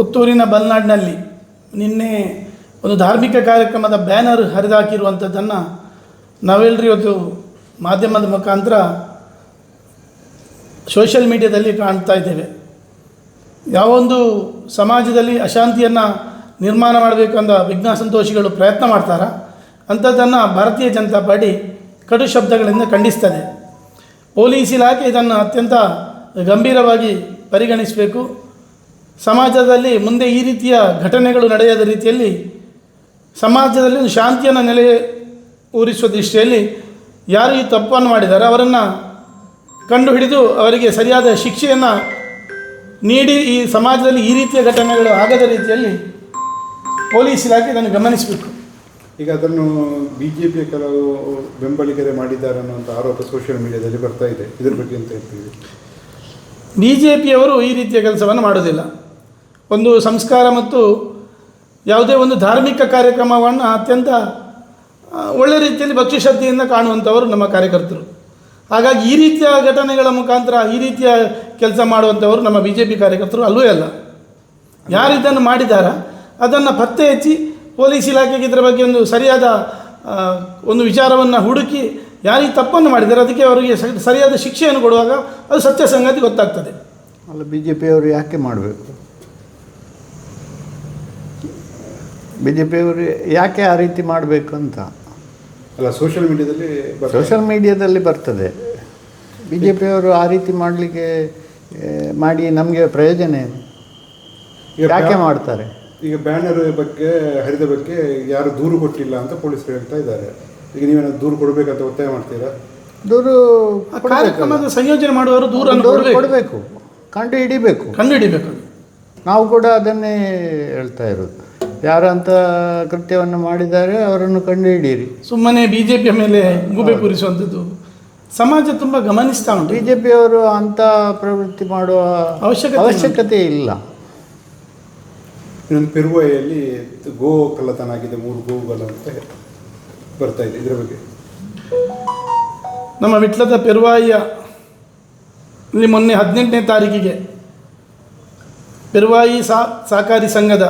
ಪುತ್ತೂರಿನ ಬಲ್ನಾಡಿನಲ್ಲಿ ನಿನ್ನೆ ಒಂದು ಧಾರ್ಮಿಕ ಕಾರ್ಯಕ್ರಮದ ಬ್ಯಾನರ್ ಹರಿದಾಕಿರುವಂಥದ್ದನ್ನು ನಾವೆಲ್ಲರೂ ಇವತ್ತು ಮಾಧ್ಯಮದ ಮುಖಾಂತರ ಸೋಷಿಯಲ್ ಮೀಡಿಯಾದಲ್ಲಿ ಕಾಣ್ತಾ ಇದ್ದೇವೆ. ಯಾವೊಂದು ಸಮಾಜದಲ್ಲಿ ಅಶಾಂತಿಯನ್ನು ನಿರ್ಮಾಣ ಮಾಡಬೇಕಂದ ವಿಘ್ನಸಂತೋಷಿಗಳು ಪ್ರಯತ್ನ ಮಾಡ್ತಾರ ಅಂಥದ್ದನ್ನು ಭಾರತೀಯ ಜನತಾ ಪಾರ್ಟಿ ಕಡು ಶಬ್ದಗಳಿಂದ ಖಂಡಿಸ್ತದೆ. ಪೊಲೀಸ್ ಇಲಾಖೆ ಇದನ್ನು ಅತ್ಯಂತ ಗಂಭೀರವಾಗಿ ಪರಿಗಣಿಸಬೇಕು. ಸಮಾಜದಲ್ಲಿ ಮುಂದೆ ಈ ರೀತಿಯ ಘಟನೆಗಳು ನಡೆಯದ ರೀತಿಯಲ್ಲಿ ಸಮಾಜದಲ್ಲಿ ಒಂದು ಶಾಂತಿಯನ್ನು ಊರಿಸುವ ದೃಷ್ಟಿಯಲ್ಲಿ ಯಾರು ಈ ತಪ್ಪನ್ನು ಮಾಡಿದ್ದಾರೆ ಅವರನ್ನು ಕಂಡುಹಿಡಿದು ಅವರಿಗೆ ಸರಿಯಾದ ಶಿಕ್ಷೆಯನ್ನು ನೀಡಿ ಈ ಸಮಾಜದಲ್ಲಿ ಈ ರೀತಿಯ ಘಟನೆಗಳು ಆಗದ ರೀತಿಯಲ್ಲಿ ಪೊಲೀಸ್ ಇಲಾಖೆ ಇದನ್ನು ಗಮನಿಸಬೇಕು. ಈಗ ಅದನ್ನು BJPಯ ಕೆಲವು ಬೆಂಬಲಿಗರೇ ಮಾಡಿದ್ದಾರೆ ಅನ್ನುವಂಥ ಆರೋಪ ಸೋಷಿಯಲ್ ಮೀಡಿಯಾದಲ್ಲಿ ಬರ್ತಾ ಇದೆ. ಇದ್ರ ಬಗ್ಗೆ ಅಂತ ಹೇಳ್ತೀವಿ. BJPಯವರು ಈ ರೀತಿಯ ಕೆಲಸವನ್ನು ಮಾಡೋದಿಲ್ಲ. ಒಂದು ಸಂಸ್ಕಾರ ಮತ್ತು ಯಾವುದೇ ಒಂದು ಧಾರ್ಮಿಕ ಕಾರ್ಯಕ್ರಮವನ್ನು ಅತ್ಯಂತ ಒಳ್ಳೆ ರೀತಿಯಲ್ಲಿ ಭಕ್ತಿಶ್ರದ್ಧೆಯಿಂದ ಕಾಣುವಂಥವರು ನಮ್ಮ ಕಾರ್ಯಕರ್ತರು. ಹಾಗಾಗಿ ಈ ರೀತಿಯ ಘಟನೆಗಳ ಮುಖಾಂತರ ಈ ರೀತಿಯ ಕೆಲಸ ಮಾಡುವಂಥವರು ನಮ್ಮ BJP ಕಾರ್ಯಕರ್ತರು ಅಲ್ಲವೇ ಅಲ್ಲ. ಯಾರು ಇದನ್ನು ಮಾಡಿದಾರ ಅದನ್ನು ಪತ್ತೆ ಹಚ್ಚಿ ಪೊಲೀಸ್ ಇಲಾಖೆಗೆ ಇದರ ಬಗ್ಗೆ ಒಂದು ಸರಿಯಾದ ಒಂದು ವಿಚಾರವನ್ನು ಹುಡುಕಿ ಯಾರು ಈ ತಪ್ಪನ್ನು ಮಾಡಿದ್ದಾರೆ ಅದಕ್ಕೆ ಅವರಿಗೆ ಸರಿಯಾದ ಶಿಕ್ಷೆಯನ್ನು ಕೊಡುವಾಗ ಅದು ಸತ್ಯ ಸಂಗತಿ ಗೊತ್ತಾಗ್ತದೆ. ಅಲ್ಲ, BJPಯವರು ಯಾಕೆ ಮಾಡಬೇಕು? BJPಯವರು ಯಾಕೆ ಆ ರೀತಿ ಮಾಡಬೇಕು ಅಂತ ಅಲ್ಲ, ಸೋಷಿಯಲ್ ಮೀಡಿಯಾದಲ್ಲಿ ಬರ್ತದೆ. BJPಯವರು ಆ ರೀತಿ ಮಾಡಲಿಕ್ಕೆ ಮಾಡಿ ನಮಗೆ ಪ್ರಯೋಜನ ಏನು? ಯಾಕೆ ಮಾಡ್ತಾರೆ? ಈಗ ಬ್ಯಾನರ್ ಬಗ್ಗೆ ಹರಿದ ಬಗ್ಗೆ ಯಾರು ದೂರು ಕೊಟ್ಟಿಲ್ಲ ಅಂತ ಪೊಲೀಸರು ಹೇಳ್ತಾ ಇದ್ದಾರೆ. ಈಗ ನೀವೇನಾದ್ರು ದೂರು ಕೊಡಬೇಕಂತ ಒತ್ತಾಯ ಮಾಡ್ತೀರಾ? ದೂರು ಕಾರ್ಯಕ್ರಮದ ಸಂಯೋಜನೆ ಮಾಡುವವರು ದೂರನ್ನು ಕೊಡಬೇಕು, ಕಂಡು ಹಿಡಿಬೇಕು. ನಾವು ಕೂಡ ಅದನ್ನೇ ಹೇಳ್ತಾ ಇರೋದು. ಯಾರಂತ ಕೃತ್ಯವನ್ನು ಮಾಡಿದ್ದಾರೆ ಅವರನ್ನು ಕಂಡು ಹಿಡೀರಿ. ಸುಮ್ಮನೆ BJPಯ ಮೇಲೆ ಗೂಬೆ ಕೂರಿಸುವಂಥದ್ದು ಸಮಾಜ ತುಂಬ ಗಮನಿಸ್ತಾ ಉಂಟು. BJPಯವರು ಅಂಥ ಪ್ರವೃತ್ತಿ ಮಾಡುವ ಅವಶ್ಯಕತೆ ಇಲ್ಲ. ಇನ್ನೊಂದು ಪೆರುವಾಯಲ್ಲಿ ಗೋ ಕಳ್ಳತನ ಆಗಿದೆ, 3 ಗೋವುಗಳು ಅಂತ ಬರ್ತಾ ಇದೆ. ಇದರ ಬಗ್ಗೆ ನಮ್ಮ ವಿಟ್ಲದ ಪೆರುವಾಯಿಯ ಇಲ್ಲಿ ಮೊನ್ನೆ 18ನೇ ತಾರೀಕಿಗೆ ಪೆರುವಾಯಿ ಸಹಕಾರಿ ಸಂಘದ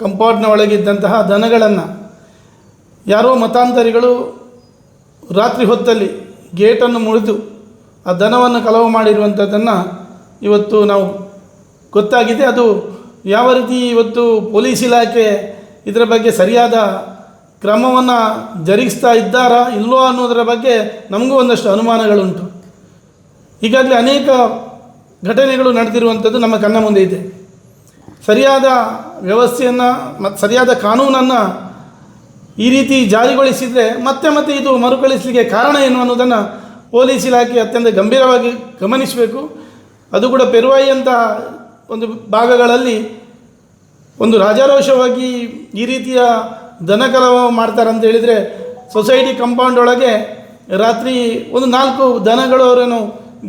ಕಂಪೌಂಡ್ನ ಒಳಗಿದ್ದಂತಹ ದನಗಳನ್ನು ಯಾರೋ ಮತಾಂತರಿಗಳು ರಾತ್ರಿ ಹೊತ್ತಲ್ಲಿ ಗೇಟನ್ನು ಮುರಿದು ಆ ದನವನ್ನು ಕಳವು ಮಾಡಿರುವಂಥದ್ದನ್ನು ಇವತ್ತು ನಾವು ಗೊತ್ತಾಗಿದೆ. ಅದು ಯಾವ ರೀತಿ ಇವತ್ತು ಪೊಲೀಸ್ ಇಲಾಖೆ ಇದರ ಬಗ್ಗೆ ಸರಿಯಾದ ಕ್ರಮವನ್ನು ಜರುಗಿಸ್ತಾ ಇದ್ದಾರಾ ಇಲ್ಲವೋ ಅನ್ನೋದರ ಬಗ್ಗೆ ನಮಗೂ ಒಂದಷ್ಟು ಅನುಮಾನಗಳುಂಟು. ಈಗಾಗಲೇ ಅನೇಕ ಘಟನೆಗಳು ನಡೆದಿರುವಂಥದ್ದು ನಮ್ಮ ಕಣ್ಣ ಮುಂದೆ ಇದೆ. ಸರಿಯಾದ ವ್ಯವಸ್ಥೆಯನ್ನು ಮತ್ತು ಸರಿಯಾದ ಕಾನೂನನ್ನು ಈ ರೀತಿ ಜಾರಿಗೊಳಿಸಿದರೆ ಮತ್ತೆ ಇದು ಮರುಕಳಿಸಲಿಕ್ಕೆ ಕಾರಣ ಏನು ಅನ್ನೋದನ್ನು ಪೊಲೀಸ್ ಇಲಾಖೆ ಅತ್ಯಂತ ಗಂಭೀರವಾಗಿ ಗಮನಿಸಬೇಕು. ಅದು ಕೂಡ ಪೆರುವಾಯಿ ಅಂತ ಒಂದು ಭಾಗಗಳಲ್ಲಿ ಒಂದು ರಾಜಾರೋಷವಾಗಿ ಈ ರೀತಿಯ ದನಕಳವು ಮಾಡ್ತಾರೆ ಅಂತ ಹೇಳಿದರೆ ಸೊಸೈಟಿ ಕಾಂಪೌಂಡ್ ಒಳಗೆ ರಾತ್ರಿ ಒಂದು 4 ದನಗಳು ಅವರನ್ನು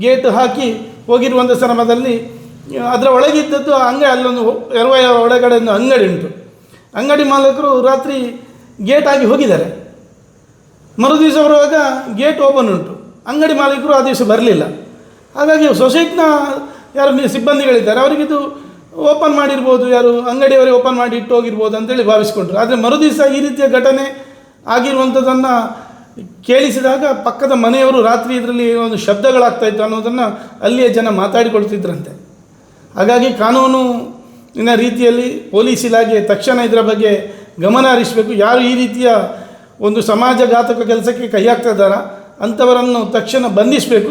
ಗೇಟ್ ಹಾಕಿ ಹೋಗಿರುವಂಥ ಸಂದರ್ಭದಲ್ಲಿ ಅದರ ಒಳಗಿದ್ದದ್ದು ಅಲ್ಲೊಂದು ಎರವಯ ಒಳಗಡೆ ಒಂದು ಅಂಗಡಿ ಉಂಟು. ಅಂಗಡಿ ಮಾಲೀಕರು ರಾತ್ರಿ ಗೇಟ್ ಆಗಿ ಹೋಗಿದ್ದಾರೆ. ಮರುದಿವಸ ಬರುವಾಗ ಗೇಟ್ ಓಪನ್ ಉಂಟು. ಅಂಗಡಿ ಮಾಲೀಕರು ಆ ದಿವಸ ಬರಲಿಲ್ಲ. ಹಾಗಾಗಿ ಸೊಸೈಟಿನ ಯಾರು ಸಿಬ್ಬಂದಿಗಳಿದ್ದಾರೆ ಅವರಿಗಿದು ಓಪನ್ ಮಾಡಿರ್ಬೋದು, ಯಾರು ಅಂಗಡಿಯವರೇ ಓಪನ್ ಮಾಡಿ ಇಟ್ಟು ಹೋಗಿರ್ಬೋದು ಅಂತೇಳಿ ಭಾವಿಸ್ಕೊಂಡ್ರು. ಆದರೆ ಮರುದಿವಸ ಈ ರೀತಿಯ ಘಟನೆ ಆಗಿರುವಂಥದ್ದನ್ನು ಕೇಳಿಸಿದಾಗ ಪಕ್ಕದ ಮನೆಯವರು ರಾತ್ರಿ ಇದರಲ್ಲಿ ಒಂದು ಶಬ್ದಗಳಾಗ್ತಾಯಿತ್ತು ಅನ್ನೋದನ್ನು ಅಲ್ಲಿಯ ಜನ ಮಾತಾಡಿಕೊಳ್ತಿದ್ರಂತೆ. ಹಾಗಾಗಿ ಕಾನೂನಿನ ರೀತಿಯಲ್ಲಿ ಪೊಲೀಸ್ ಇಲಾಖೆ ತಕ್ಷಣ ಇದರ ಬಗ್ಗೆ ಗಮನ ಹರಿಸಬೇಕು. ಯಾರು ಈ ರೀತಿಯ ಒಂದು ಸಮಾಜಘಾತಕ ಕೆಲಸಕ್ಕೆ ಕೈ ಹಾಕ್ತಾ ಇದ್ದಾರಾ ಅಂಥವರನ್ನು ತಕ್ಷಣ ಬಂಧಿಸಬೇಕು.